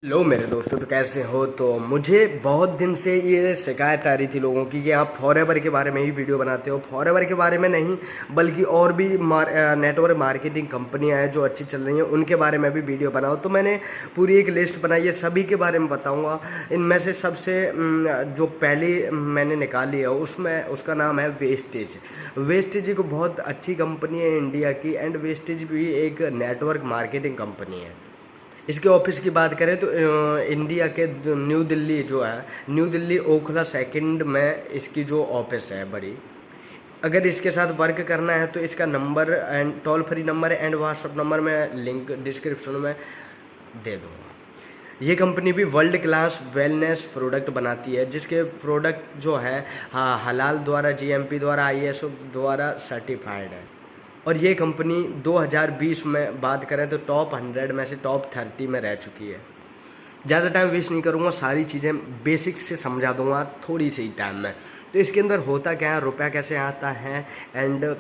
लो मेरे दोस्तों, तो कैसे हो। तो मुझे बहुत दिन से ये शिकायत आ रही थी लोगों की कि आप फॉरएवर के बारे में ही वीडियो बनाते हो। फॉरएवर के बारे में नहीं, बल्कि और भी नेटवर्क मार्केटिंग कंपनियां हैं जो अच्छी चल रही हैं, उनके बारे में भी वीडियो बनाओ। तो मैंने पूरी एक लिस्ट बनाई है, सभी के बारे में बताऊंगा। इनमें से सबसे जो पहली मैंने निकाली है उसमें उसका नाम है वेस्टेज। वेस्टेज एक बहुत अच्छी कंपनी है इंडिया की, एंड वेस्टेज भी एक नेटवर्क मार्केटिंग कंपनी है। इसके ऑफिस की बात करें तो इंडिया के न्यू दिल्ली जो है, न्यू दिल्ली ओखला सेकंड में इसकी जो ऑफिस है बड़ी। अगर इसके साथ वर्क करना है तो इसका number and toll free number and WhatsApp number मैं लिंक डिस्क्रिप्शन में दे दूँगा। ये कंपनी भी वर्ल्ड क्लास वेलनेस प्रोडक्ट बनाती है, जिसके प्रोडक्ट जो है हलाल द्वारा, जीएमपी द्वारा, आईएसओ द्वारा सर्टिफाइड है। और ये कंपनी 2020 में बात करें तो टॉप 100 में से टॉप 30 में रह चुकी है। ज़्यादा टाइम वेस्ट नहीं करूँगा, सारी चीज़ें बेसिक्स से समझा दूँगा थोड़ी सी टाइम में। तो इसके अंदर होता क्या है, रुपया कैसे आता है, एंड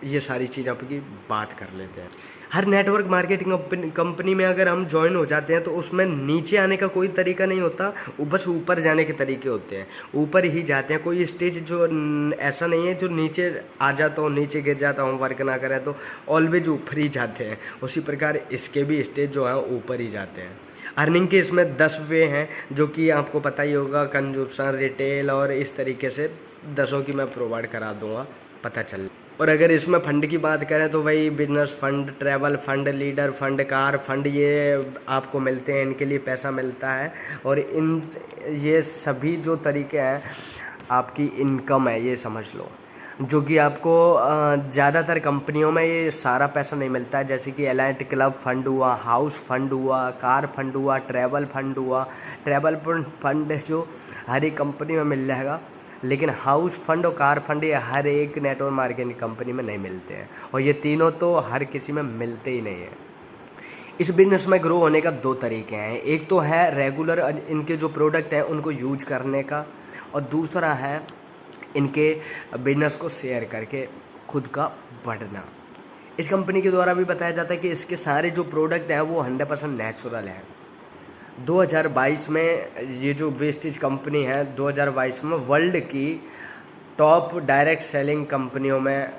ये सारी चीज़ आपकी बात कर लेते हैं। हर नेटवर्क मार्केटिंग कंपनी में अगर हम ज्वाइन हो जाते हैं तो उसमें नीचे आने का कोई तरीका नहीं होता, बस ऊपर जाने के तरीके होते हैं। ऊपर ही जाते हैं, कोई स्टेज जो ऐसा नहीं है जो नीचे आ जाता हूँ, नीचे गिर जाता हूँ, वर्क ना करें तो ऑलवेज ऊपर ही जाते हैं। उसी प्रकार इसके भी स्टेज जो है ऊपर ही जाते हैं। अर्निंग के इसमें 10 वे हैं, जो कि आपको पता ही होगा, कंजूमशन, रिटेल और इस तरीके से 10 की मैं प्रोवाइड करा दूंगा, पता चल। और अगर इसमें फंड की बात करें तो वही business fund, travel fund, leader fund, car fund, ये आपको मिलते हैं, इनके लिए पैसा मिलता है। और ये सभी जो तरीके हैं आपकी इनकम है, ये समझ लो, जो कि आपको ज़्यादातर कंपनियों में ये सारा पैसा नहीं मिलता है। जैसे कि एलाइट क्लब फंड हुआ, हाउस फंड हुआ, कार फंड हुआ, ट्रैवल फंड हुआ। ट्रैवल फंड जो हर एक कंपनी में मिल जाएगा, लेकिन हाउस फंड और कार फंड ये हर एक नेटवर्क मार्केटिंग कंपनी में नहीं मिलते हैं, और ये तीनों तो हर किसी में मिलते ही नहीं है। इस बिजनेस में ग्रो होने का 2 तरीके हैं। एक तो है रेगुलर इनके जो प्रोडक्ट हैं उनको यूज करने का, और दूसरा है इनके बिजनेस को शेयर करके खुद का बढ़ना। इस कंपनी के द्वारा भी बताया जाता है कि इसके सारे जो प्रोडक्ट हैं वो 100% नेचुरल हैं। 2022 में ये जो वेस्टेज कंपनी है 2022 में वर्ल्ड की टॉप डायरेक्ट सेलिंग कंपनियों में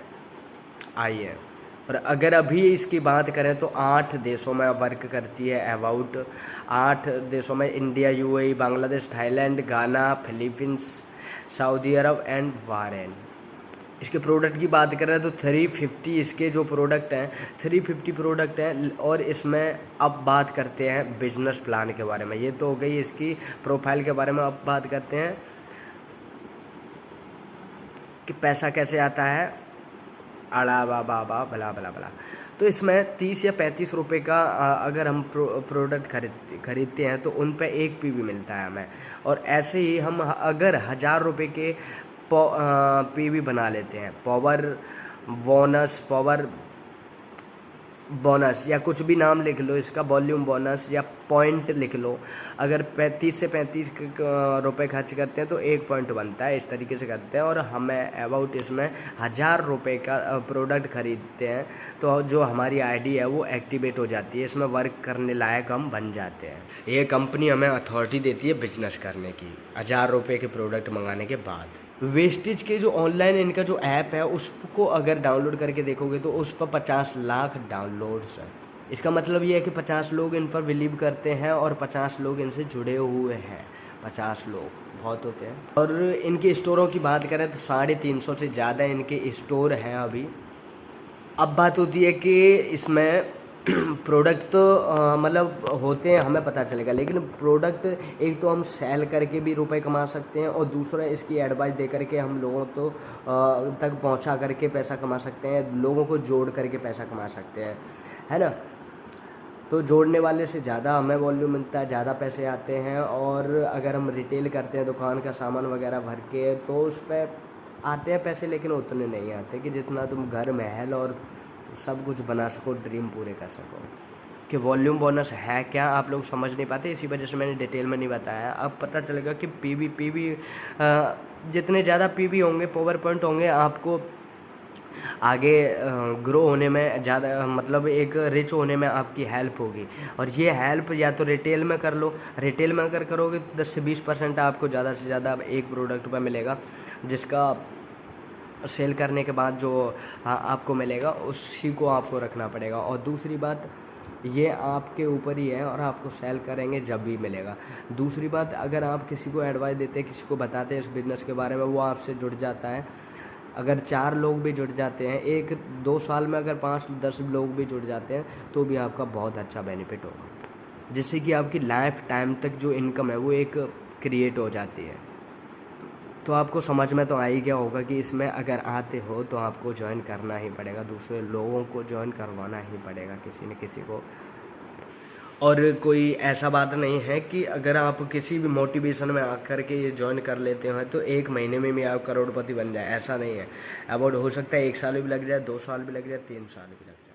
आई है। और अगर अभी इसकी बात करें तो 8 देशों में वर्क करती है। अबाउट 8 देशों में, इंडिया, यूएई, बांग्लादेश, थाईलैंड, गाना, Philippines, Saudi Arab and Bahrain. इसके प्रोडक्ट की बात करें तो 350 इसके जो प्रोडक्ट हैं, 350 प्रोडक्ट हैं। और इसमें अब बात करते हैं बिजनेस प्लान के बारे में। ये तो हो गई इसकी प्रोफाइल के बारे में। अब बात करते हैं कि पैसा कैसे आता है, अड़ा बा बा बा भला भला भला। तो इसमें 30 या 35 रुपये का अगर हम प्रोडक्ट खरीदते हैं तो उन पे 1 पीवी मिलता है हमें। और ऐसे ही हम अगर 1000 रुपये के पीवी बना लेते हैं, पावर बोनस या कुछ भी नाम लिख लो इसका, वॉल्यूम बोनस या पॉइंट लिख लो। अगर 35 से 35 रुपये खर्च करते हैं तो 1 पॉइंट बनता है। इस तरीके से करते हैं। और हमें अबाउट इसमें 1000 रुपये का प्रोडक्ट खरीदते हैं तो जो हमारी आईडी है वो एक्टिवेट हो जाती है, इसमें वर्क करने लायक हम बन जाते हैं। ये कंपनी हमें अथॉरिटी देती है बिजनेस करने की 1000 रुपये के प्रोडक्ट मंगाने के बाद। वेस्टेज के जो ऑनलाइन इनका जो ऐप है उसको अगर डाउनलोड करके देखोगे तो उस पर 50 लाख डाउनलोड्स हैं। इसका मतलब ये है कि 50 लोग इन पर बिलीव करते हैं और 50 लोग इनसे जुड़े हुए हैं। 50 लोग बहुत होते हैं। और इनके स्टोरों की बात करें तो 350 से ज़्यादा इनके स्टोर हैं अभी। अब बात होती है कि इसमें प्रोडक्ट तो मतलब होते हैं, हमें पता चलेगा, लेकिन प्रोडक्ट एक तो हम सेल करके भी रुपए कमा सकते हैं, और दूसरा इसकी एडवाइस दे करके हम लोगों तो तक पहुंचा करके पैसा कमा सकते हैं, लोगों को जोड़ करके पैसा कमा सकते हैं, है ना। तो जोड़ने वाले से ज़्यादा हमें वॉल्यूम मिलता है, ज़्यादा पैसे आते हैं। और अगर हम रिटेल करते हैं, दुकान का सामान वगैरह भर के, तो उस पर आते हैं पैसे, लेकिन उतने नहीं आते कि जितना तुम घर, महल और सब कुछ बना सको, ड्रीम पूरे कर सको। कि वॉल्यूम बोनस है क्या, आप लोग समझ नहीं पाते, इसी वजह से मैंने डिटेल में नहीं बताया। अब पता चलेगा कि पीवी जितने ज़्यादा पीवी होंगे, पावर पॉइंट होंगे, आपको आगे ग्रो होने में ज़्यादा मतलब एक रिच होने में आपकी हेल्प होगी। और ये हेल्प या तो रिटेल में कर लो, रिटेल में अगर करोगे तो 10 से 20% आपको ज़्यादा से ज़्यादा एक प्रोडक्ट पे मिलेगा, जिसका सेल करने के बाद जो आपको मिलेगा उसी को आपको रखना पड़ेगा। और दूसरी बात, ये आपके ऊपर ही है और आपको सेल करेंगे जब भी मिलेगा। दूसरी बात, अगर आप किसी को एडवाइस देते हैं, किसी को बताते हैं इस बिज़नेस के बारे में, वो आपसे जुड़ जाता है। अगर 4 लोग भी जुड़ जाते हैं, 1-2 साल में अगर 5-10 लोग भी जुड़ जाते हैं, तो भी आपका बहुत अच्छा बेनिफिट होगा, जिससे कि आपकी लाइफ टाइम तक जो इनकम है वो एक क्रिएट हो जाती है। तो आपको समझ में तो आ ही गया होगा कि इसमें अगर आते हो तो आपको ज्वाइन करना ही पड़ेगा, दूसरे लोगों को ज्वाइन करवाना ही पड़ेगा, किसी न किसी को। और कोई ऐसा बात नहीं है कि अगर आप किसी भी मोटिवेशन में आकर के ये ज्वाइन कर लेते हो तो 1 महीने में भी आप करोड़पति बन जाए, ऐसा नहीं है। अबाउट हो सकता है 1 साल भी लग जाए, 2 साल भी लग जाए, 3 साल भी लग जाए।